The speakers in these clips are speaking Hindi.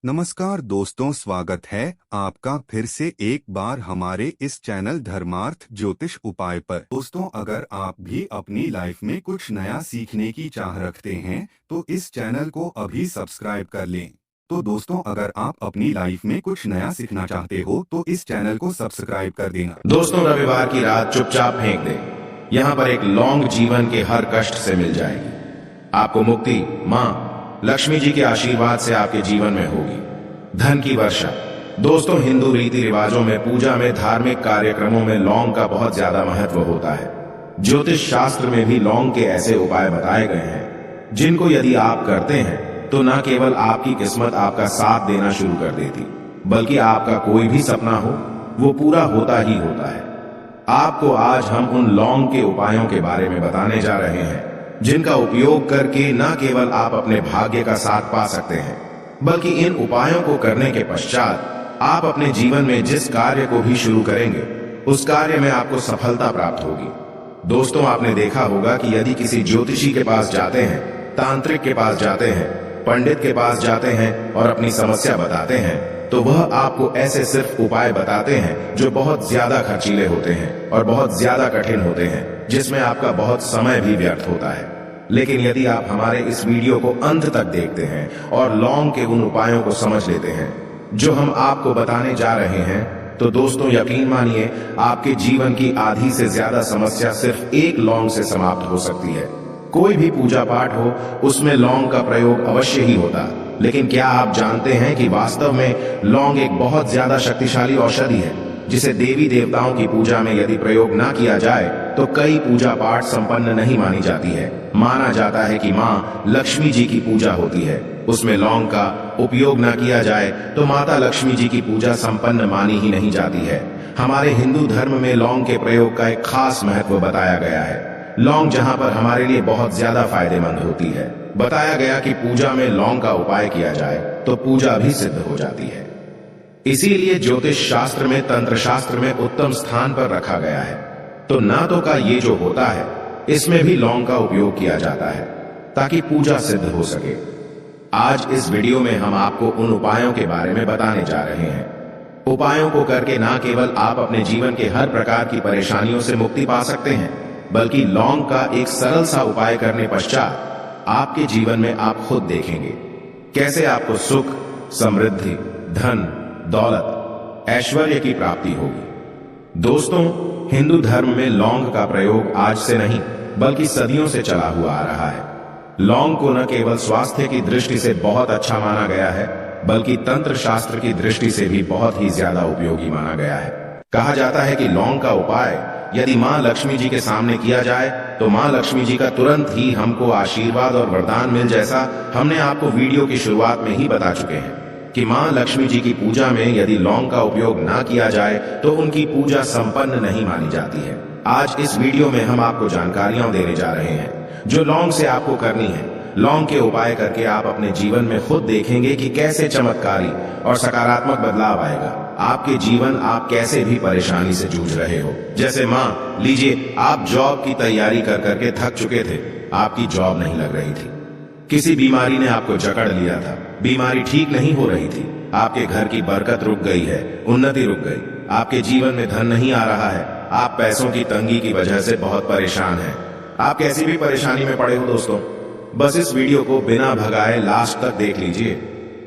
नमस्कार दोस्तों, स्वागत है आपका फिर से एक बार हमारे इस चैनल धर्मार्थ ज्योतिष उपाय पर। दोस्तों, अगर आप भी अपनी लाइफ में कुछ नया सीखने की चाह रखते हैं तो इस चैनल को अभी सब्सक्राइब कर लें। तो दोस्तों, अगर आप अपनी लाइफ में कुछ नया सीखना चाहते हो तो इस चैनल को सब्सक्राइब कर देना। दोस्तों, रविवार की रात चुपचाप फेंक दें। यहाँ पर एक लौंग जीवन के हर कष्ट से मिल जाएगी। आपको मुक्ति माँ लक्ष्मी जी के आशीर्वाद से आपके जीवन में होगी। धन की वर्षा। दोस्तों, हिंदू रीति रिवाजों में, पूजा में, धार्मिक कार्यक्रमों में लौंग का बहुत ज्यादा महत्व होता है। ज्योतिष शास्त्र में भी लौंग के ऐसे उपाय बताए गए हैं जिनको यदि आप करते हैं तो न केवल आपकी किस्मत आपका साथ देना शुरू कर देती, बल्कि आपका कोई भी सपना हो वो पूरा होता ही होता है। आपको आज हम उन लौंग के उपायों के बारे में बताने जा रहे हैं जिनका उपयोग करके न केवल आप अपने भाग्य का साथ पा सकते हैं, बल्कि इन उपायों को करने के पश्चात आप अपने जीवन में जिस कार्य को भी शुरू करेंगे उस कार्य में आपको सफलता प्राप्त होगी। दोस्तों, आपने देखा होगा कि यदि किसी ज्योतिषी के पास जाते हैं, तांत्रिक के पास जाते हैं, पंडित के पास जाते हैं और अपनी समस्या बताते हैं तो वह आपको ऐसे सिर्फ उपाय बताते हैं जो बहुत ज्यादा खर्चीले होते हैं और बहुत ज्यादा कठिन होते हैं, जिसमें आपका बहुत समय भी व्यर्थ होता है। लेकिन यदि आप हमारे इस वीडियो को अंत तक देखते हैं और लौंग के उन उपायों को समझ लेते हैं जो हम आपको बताने जा रहे हैं, तो दोस्तों यकीन मानिए आपके जीवन की आधी से ज्यादा समस्या सिर्फ एक लौंग से समाप्त हो सकती है। कोई भी पूजा पाठ हो उसमें लौंग का प्रयोग अवश्य ही होता, लेकिन क्या आप जानते हैं कि वास्तव में लौंग एक बहुत ज्यादा शक्तिशाली औषधि है जिसे देवी देवताओं की पूजा में यदि प्रयोग ना किया जाए तो कई पूजा पाठ संपन्न नहीं मानी जाती है। माना जाता है कि माँ लक्ष्मी जी की पूजा होती है, उसमें लौंग का उपयोग ना किया जाए तो माता लक्ष्मी जी की पूजा संपन्न मानी ही नहीं जाती है। हमारे हिंदू धर्म में लौंग के प्रयोग का एक खास महत्व बताया गया है। लौंग जहाँ पर हमारे लिए बहुत ज्यादा फायदेमंद होती है, बताया गया कि पूजा में लौंग का उपाय किया जाए तो पूजा भी सिद्ध हो जाती है। इसीलिए ज्योतिष शास्त्र में, तंत्र शास्त्र में उत्तम स्थान पर रखा गया है। तो नातों का ये जो होता है इसमें भी लौंग का उपयोग किया जाता है ताकि पूजा सिद्ध हो सके। आज इस वीडियो में हम आपको उन उपायों के बारे में बताने जा रहे हैं। उपायों को करके ना केवल आप अपने जीवन के हर प्रकार की परेशानियों से मुक्ति पा सकते हैं, बल्कि लौंग का एक सरल सा उपाय करने पश्चात आपके जीवन में आप खुद देखेंगे कैसे आपको सुख, समृद्धि, धन, दौलत, ऐश्वर्य की प्राप्ति होगी। दोस्तों, हिंदू धर्म में लौंग का प्रयोग आज से नहीं बल्कि सदियों से चला हुआ आ रहा है। लौंग को न केवल स्वास्थ्य की दृष्टि से बहुत अच्छा माना गया है, बल्कि तंत्र शास्त्र की दृष्टि से भी बहुत ही ज्यादा उपयोगी माना गया है। कहा जाता है कि लौंग का उपाय यदि माँ लक्ष्मी जी के सामने किया जाए तो माँ लक्ष्मी जी का तुरंत ही हमको आशीर्वाद और वरदान मिल, जैसा हमने आपको वीडियो की शुरुआत में ही बता चुके हैं कि माँ लक्ष्मी जी की पूजा में यदि लौंग का उपयोग ना किया जाए तो उनकी पूजा संपन्न नहीं मानी जाती है। आज इस वीडियो में हम आपको जानकारियां देने जा रहे हैं जो लौंग से आपको करनी है। लौंग के उपाय करके आप अपने जीवन में खुद देखेंगे कि कैसे चमत्कारी और सकारात्मक बदलाव आएगा। आपके जीवन, आप कैसे भी परेशानी से जूझ रहे हो, जैसे माँ लीजिए आप जॉब की तैयारी कर करके थक चुके थे, आपकी जॉब नहीं लग रही थी, किसी बीमारी ने आपको जकड़ लिया था, बीमारी ठीक नहीं हो रही थी, आपके घर की बरकत रुक गई है, उन्नति रुक गई, आपके जीवन में धन नहीं आ रहा है, आप पैसों की तंगी की वजह से बहुत परेशान हैं। आप कैसी भी परेशानी में पड़े हो दोस्तों, बस इस वीडियो को बिना भगाए लास्ट तक देख लीजिए।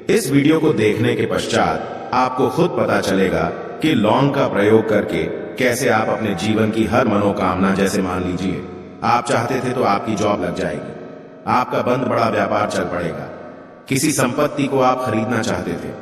इस वीडियो को देखने के पश्चात आपको खुद पता चलेगा कि लौंग का प्रयोग करके कैसे आप अपने जीवन की हर मनोकामना, जैसे मान लीजिए आप चाहते थे तो आपकी जॉब लग जाएगी, आपका बंद बड़ा व्यापार चल पड़ेगा, किसी संपत्ति को आप खरीदना चाहते थे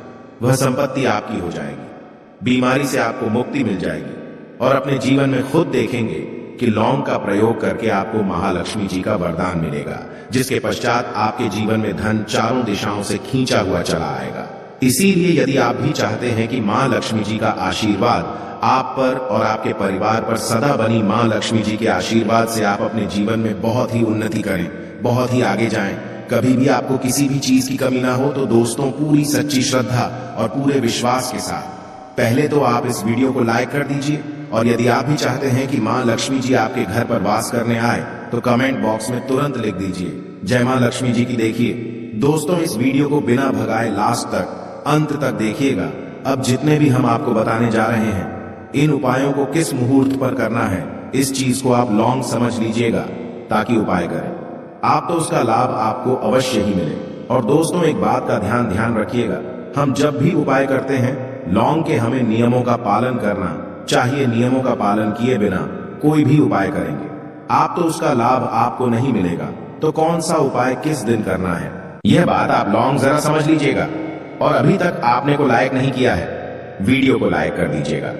वह संपत्ति आपकी हो जाएगी, बीमारी से आपको मुक्ति मिल जाएगी और अपने जीवन में खुद देखेंगे कि लौंग का प्रयोग करके आपको महालक्ष्मी जी का वरदान मिलेगा, जिसके पश्चात आपके जीवन में धन चारों दिशाओं से खींचा हुआ चला आएगा। इसीलिए यदि आप भी चाहते हैं कि माँ लक्ष्मी जी का आशीर्वाद आप पर और आपके परिवार पर सदा बनी माँ लक्ष्मी जी के आशीर्वाद से आप अपने जीवन में बहुत ही उन्नति करें, बहुत ही आगे जाएं, कभी भी आपको किसी भी चीज की कमी ना हो, तो दोस्तों पूरी सच्ची श्रद्धा और पूरे विश्वास के साथ पहले तो आप इस वीडियो को लाइक कर दीजिए, और यदि आप भी चाहते हैं कि माँ लक्ष्मी जी आपके घर पर वास करने आए तो कमेंट बॉक्स में तुरंत लिख दीजिए जय माँ लक्ष्मी जी की। देखिए दोस्तों, इस वीडियो को बिना भगाए लास्ट तक अंत तक देखिएगा। अब जितने भी हम आपको बताने जा रहे हैं, इन उपायों को किस मुहूर्त पर करना है, इस चीज को आप लॉन्ग समझ लीजिएगा ताकि उपाय करें। आप तो उसका लाभ आपको अवश्य ही मिले। और दोस्तों, एक बात का ध्यान रखिएगा, हम जब भी उपाय करते हैं, लॉन्ग के हमें नियमों का पालन करना चाहिए। नियमों का पालन किए बिना कोई भी उपाय करेंगे, आप तो उसका लाभ आपको नहीं मिलेगा। तो कौन सा उपाय किस दिन करना है, यह बात आप लॉन्ग जरा समझ लीजिएगा। और अभी तक आपने को लाइक नहीं किया है, वीडियो को लाइक कर दीजिएगा।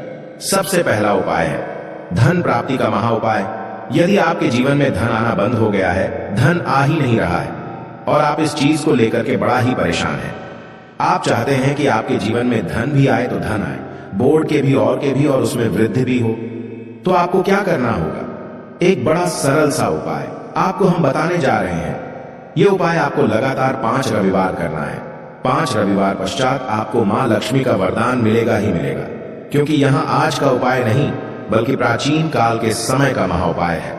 सबसे पहला उपाय है धन प्राप्ति का महा उपाय। यदि आपके जीवन में धन आना बंद हो गया है, धन आ ही नहीं रहा है और आप इस चीज को लेकर के बड़ा ही परेशान हैं, आप चाहते हैं कि आपके जीवन में धन भी आए तो धन आए, बोर्ड के भी और उसमें वृद्धि भी हो, तो आपको क्या करना होगा? एक बड़ा सरल सा उपाय आपको हम बताने जा रहे हैं। यह उपाय आपको लगातार 5 रविवार करना है। 5 रविवार पश्चात आपको मां लक्ष्मी का वरदान मिलेगा ही मिलेगा, क्योंकि यहाँ आज का उपाय नहीं बल्कि प्राचीन काल के समय का महा उपाय है।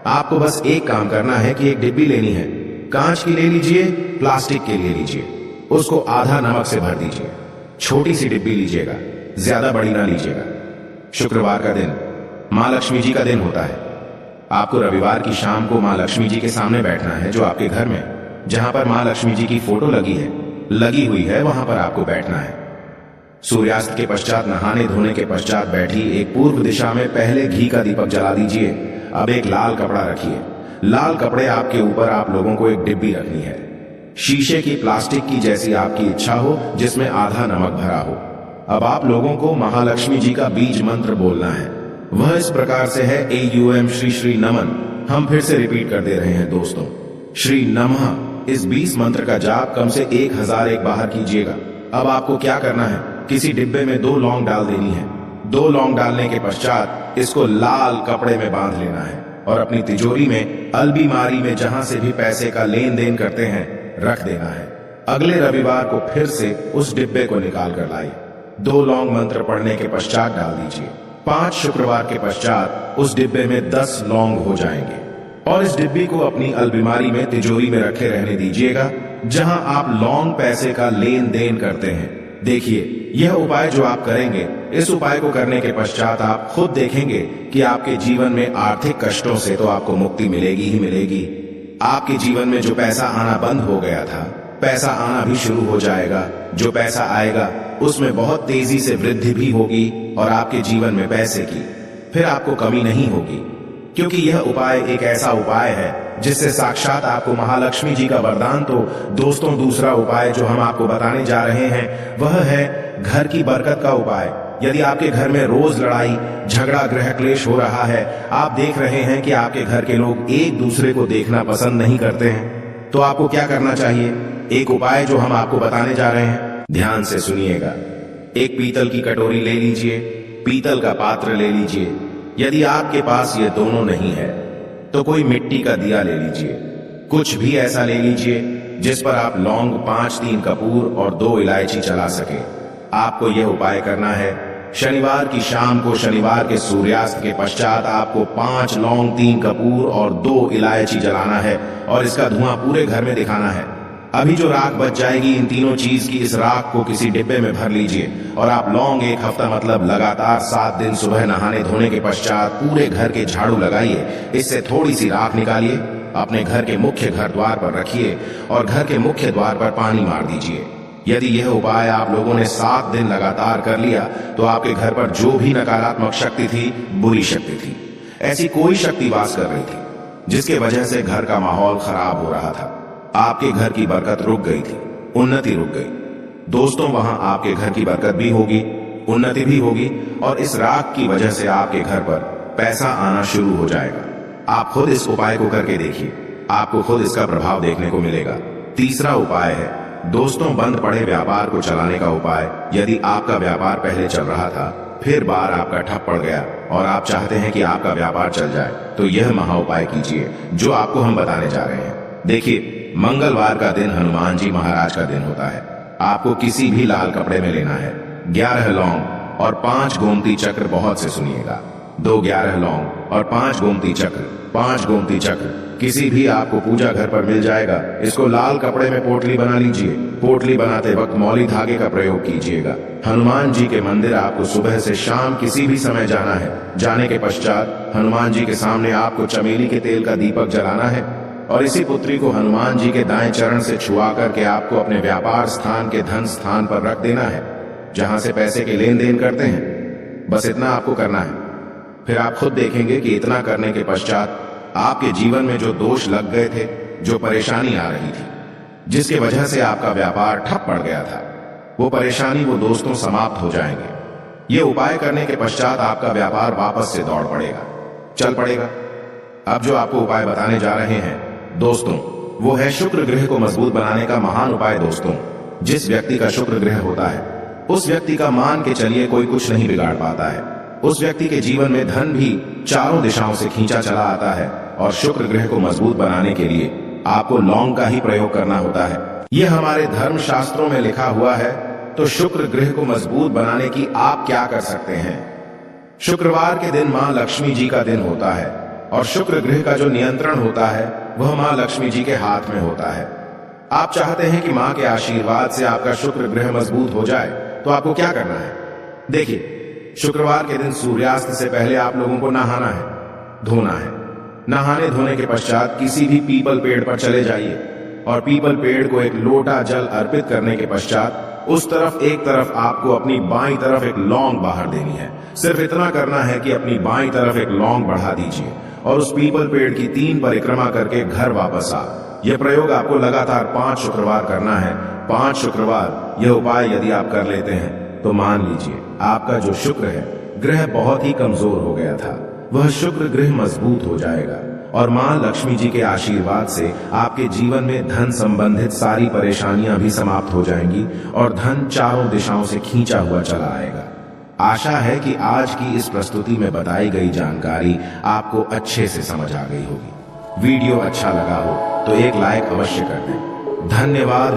आपको बस एक काम करना है कि एक डिब्बी लेनी है, कांच की ले लीजिए, प्लास्टिक के ले लीजिए, उसको आधा नमक से भर दीजिए। छोटी सी डिब्बी लीजिएगा, ज्यादा बड़ी ना लीजिएगा। शुक्रवार का दिन मां लक्ष्मी जी का दिन होता है। आपको रविवार की शाम को मां लक्ष्मी जी के सामने बैठना है, जो आपके घर में जहां पर मां लक्ष्मी जी की फोटो लगी हुई है वहां पर आपको बैठना है। सूर्यास्त के पश्चात, नहाने धोने के पश्चात बैठी एक पूर्व दिशा में पहले घी का दीपक जला दीजिए। अब एक लाल कपड़ा रखिए। लाल कपड़े आपके ऊपर आप लोगों को एक डिब्बी रखनी है, शीशे की, प्लास्टिक की, जैसी आपकी इच्छा हो, जिसमें आधा नमक भरा हो। अब आप लोगों को महालक्ष्मी जी का बीज मंत्र बोलना है। वह इस प्रकार से है, AUM श्री श्री नमन। हम फिर से रिपीट कर दे रहे हैं दोस्तों, श्री नमः। इस 20 मंत्र का जाप कम से 1001 बार कीजिएगा। अब आपको क्या करना है, किसी डिब्बे में 2 लौंग डाल देनी है। 2 लौंग डालने के पश्चात इसको लाल कपड़े में बांध लेना है और अपनी तिजोरी में, अलमारी में, जहां से भी पैसे का लेन देन करते हैं, रख देना है। अगले रविवार को फिर से उस डिब्बे को निकाल कर लाइए। 2 लौंग मंत्र पढ़ने के पश्चात डाल दीजिए। 5 शुक्रवार के पश्चात उस डिब्बे में 10 लौंग हो जाएंगे और इस डिब्बी को अपनी अलमारी में, तिजोरी में रखे रहने दीजिएगा, जहां आप लौंग पैसे का लेन देन करते हैं। देखिए, यह उपाय जो आप करेंगे, इस उपाय को करने के पश्चात आप खुद देखेंगे कि आपके जीवन में आर्थिक कष्टों से तो आपको मुक्ति मिलेगी ही मिलेगी। आपके जीवन में जो पैसा आना बंद हो गया था, पैसा आना भी शुरू हो जाएगा। जो पैसा आएगा उसमें बहुत तेजी से वृद्धि भी होगी और आपके जीवन में पैसे की फिर आपको कमी नहीं होगी, क्योंकि यह उपाय एक ऐसा उपाय है जिससे साक्षात आपको महालक्ष्मी जी का वरदान। तो दोस्तों, दूसरा उपाय जो हम आपको बताने जा रहे हैं वह है घर की बरकत का उपाय। यदि आपके घर में रोज लड़ाई झगड़ा, गृह क्लेश हो रहा है, आप देख रहे हैं कि आपके घर के लोग एक दूसरे को देखना पसंद नहीं करते हैं, तो आपको क्या करना चाहिए? एक उपाय जो हम आपको बताने जा रहे हैं, ध्यान से सुनिएगा। एक पीतल की कटोरी ले लीजिए, पीतल का पात्र ले लीजिए। यदि आपके पास ये दोनों नहीं है तो कोई मिट्टी का दिया ले लीजिए। कुछ भी ऐसा ले लीजिए जिस पर आप लौंग, 5-3 कपूर और 2 इलायची चला सके। आपको यह उपाय करना है शनिवार की शाम को। शनिवार के सूर्यास्त के पश्चात आपको 5 लौंग, 3 कपूर और 2 इलायची जलाना है और इसका धुआं पूरे घर में दिखाना है। अभी जो राख बच जाएगी, इन तीनों चीज की, इस राख को किसी डिब्बे में भर लीजिए और आप लौंग 1 हफ्ता मतलब लगातार 7 दिन सुबह नहाने धोने के पश्चात पूरे घर के झाड़ू लगाइए। इससे थोड़ी सी राख निकालिए, अपने घर के मुख्य घर द्वार पर रखिए और घर के मुख्य द्वार पर पानी मार दीजिए। यदि यह उपाय आप लोगों ने 7 दिन लगातार कर लिया तो आपके घर पर जो भी नकारात्मक शक्ति थी, बुरी शक्ति थी, ऐसी कोई शक्ति वास कर रही थी जिसके वजह से घर का माहौल खराब हो रहा था, आपके घर की बरकत रुक गई थी, उन्नति रुक गई। दोस्तों, वहां आपके घर की बरकत भी होगी, उन्नति भी होगी और इस राख की वजह से आपके घर पर पैसा आना शुरू हो जाएगा। आप खुद इस उपाय को करके देखिए, आपको खुद इसका प्रभाव देखने को मिलेगा। तीसरा उपाय है दोस्तों, बंद पड़े व्यापार को चलाने का उपाय। यदि आपका व्यापार पहले चल रहा था, फिर बार आपका ठप पड़ गया और आप चाहते हैं कि आपका व्यापार चल जाए, तो यह महा उपाय कीजिए जो आपको हम बताने जा रहे हैं। देखिए, मंगलवार का दिन हनुमान जी महाराज का दिन होता है। आपको किसी भी लाल कपड़े में लेना है 11 लौंग और 5 गोमती चक्र। बहुत से सुनिएगा, 2 11 लौंग और 5 गोमती चक्र, 5 गोमती चक्र किसी भी आपको पूजा घर पर मिल जाएगा। इसको लाल कपड़े में पोटली बना लीजिए। पोटली बनाते वक्त मौली धागे का प्रयोग कीजिएगा। हनुमान जी के मंदिर आपको सुबह से शाम किसी भी समय जाना है। जाने के पश्चात हनुमान जी के सामने आपको चमेली के तेल का दीपक जलाना है और इसी पुत्री को हनुमान जी के दाएं चरण से छुआ करके आपको अपने व्यापार स्थान के धन स्थान पर रख देना है, जहां से पैसे के लेन देन करते हैं। बस इतना आपको करना है। फिर आप खुद देखेंगे कि इतना करने के पश्चात आपके जीवन में जो दोष लग गए थे, जो परेशानी आ रही थी, जिसके वजह से आपका व्यापार ठप पड़ गया था, वो परेशानी, वो दोस्तों समाप्त हो जाएंगे। ये उपाय करने के पश्चात आपका व्यापार वापस से दौड़ पड़ेगा, चल पड़ेगा। अब जो आपको उपाय बताने जा रहे हैं दोस्तों, वो है शुक्र ग्रह को मजबूत बनाने का महान उपाय। दोस्तों, जिस व्यक्ति का शुक्र ग्रह होता है उस व्यक्ति का मान के चलिए कोई कुछ नहीं बिगाड़ पाता है। उस व्यक्ति के जीवन में धन भी चारों दिशाओं से खींचा चला आता है। और शुक्र ग्रह को मजबूत बनाने के लिए आपको लौंग का ही प्रयोग करना होता है। ये हमारे धर्म शास्त्रों में लिखा हुआ है। तो शुक्र ग्रह को मजबूत बनाने की आप क्या कर सकते हैं? शुक्रवार के दिन मां लक्ष्मी जी का दिन होता है और शुक्र ग्रह का जो नियंत्रण होता है वह मां लक्ष्मी जी के हाथ में होता है। आप चाहते हैं कि मां के आशीर्वाद से आपका शुक्र ग्रह मजबूत हो जाए, तो आपको क्या करना है? देखिए, शुक्रवार के दिन सूर्यास्त से पहले आप लोगों को नहाना है, धोना है। नहाने धोने के पश्चात किसी भी पीपल पेड़ पर चले जाइए और पीपल पेड़ को एक लोटा जल अर्पित करने के पश्चात उस तरफ एक तरफ आपको अपनी बाईं तरफ एक लौंग बाहर देनी है। सिर्फ इतना करना है कि अपनी बाईं तरफ एक लौंग बढ़ा दीजिए और उस पीपल पेड़ की 3 परिक्रमा करके घर वापस आ। यह प्रयोग आपको लगातार 5 शुक्रवार करना है। 5 शुक्रवार यह उपाय यदि आप कर लेते हैं तो मान लीजिए आपका जो शुक्र है ग्रह बहुत ही कमजोर हो गया था, वह शुक्र ग्रह मजबूत हो जाएगा और मां लक्ष्मी जी के आशीर्वाद से आपके जीवन में धन संबंधित सारी परेशानियां भी समाप्त हो जाएंगी और धन चारों दिशाओं से खींचा हुआ चला आएगा। आशा है कि आज की इस प्रस्तुति में बताई गई जानकारी आपको अच्छे से समझ आ गई होगी। वीडियो अच्छा लगा हो तो एक लाइक अवश्य कर दें। धन्यवाद।